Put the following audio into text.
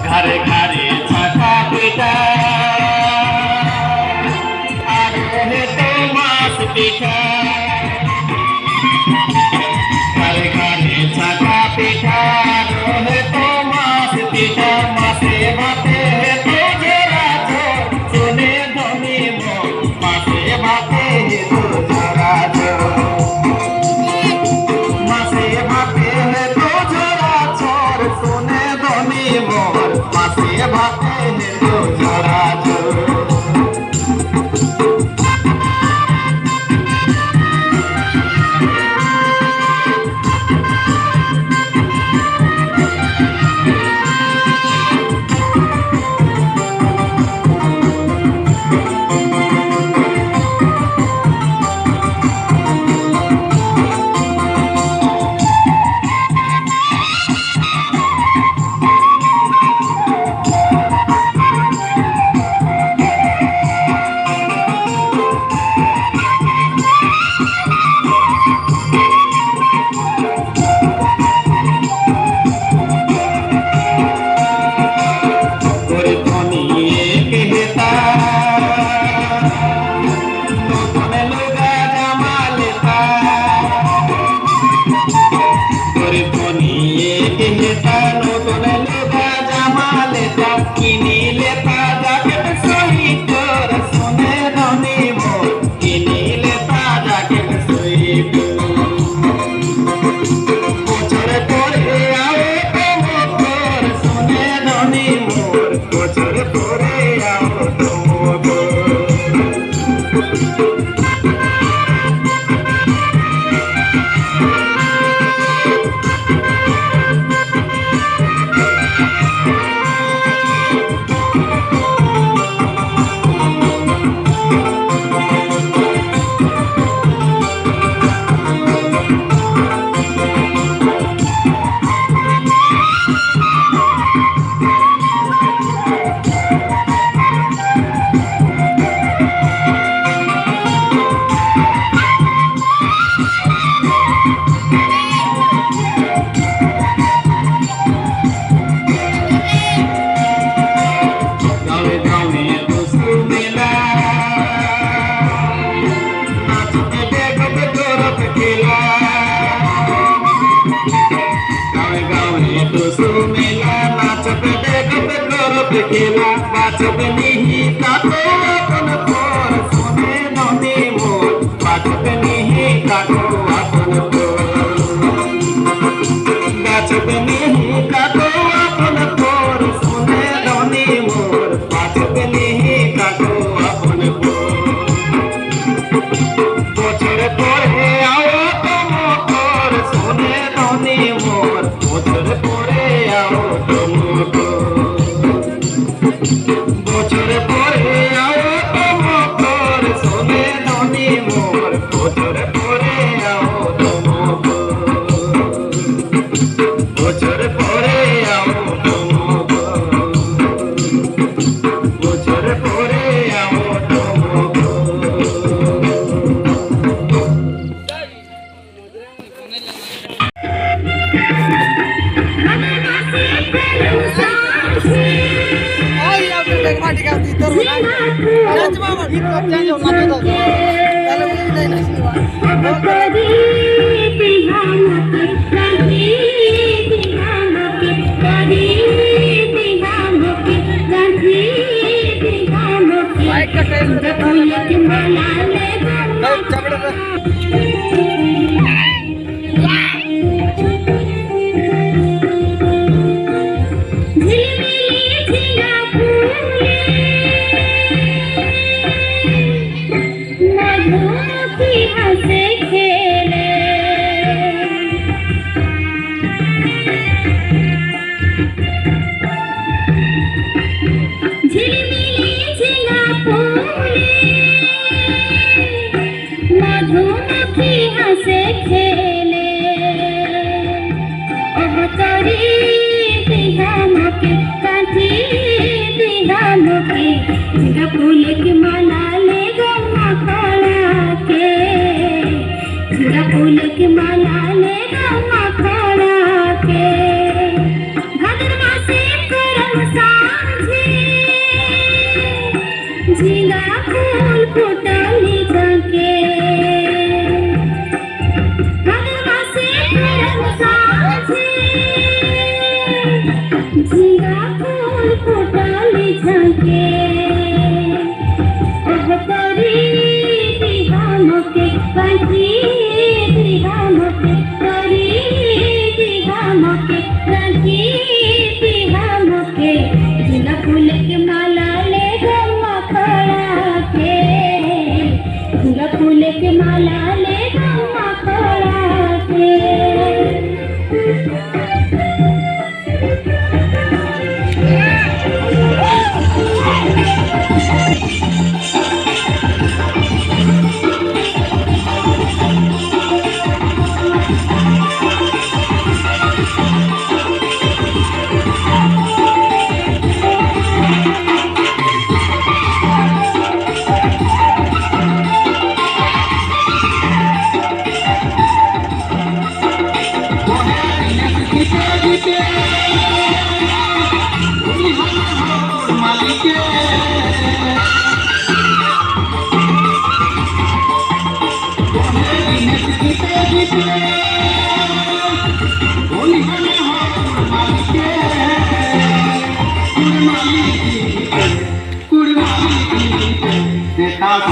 घरे घरे छाका पिठा আর রহে তো মাছ পিঠা ঘরে ঘরে ছাকা পিঠা রহে তো মাছ পিঠা মাছে ভাতে তো জোড়া জোর শুনে ধনী মন মাছে ভাতে তো জোড়া জোর মাছে ভাতে তো জোড়া জোর শুনে ধনী মন মাছে ভাতে তো জোড়া জোর खेला बाचब नहीं काटो अपन तोर सोने नदी मोर बाचब नहीं काटो अपन तोर बाचब नहीं काटो अपन तोर सोने नदी मोर बाचब नहीं काटो अपन तोर बोचर तोरे आओ तुम तोर सोने नदी मोर बोचर तोरे आओ तुम फूल की माला ले गम्मा खड़ा के फूल की माला ले गम्मा खड़ा के झिंगा फूल फुटली झंके तोरी दिहाम के पंछी दिहाम के तोरी दिहाम के पंछी दिहाम के झिंगा फूल के माला ले गम्मा खड़ा के झिंगा फूल के माला ले गम्मा खड़ा के আমার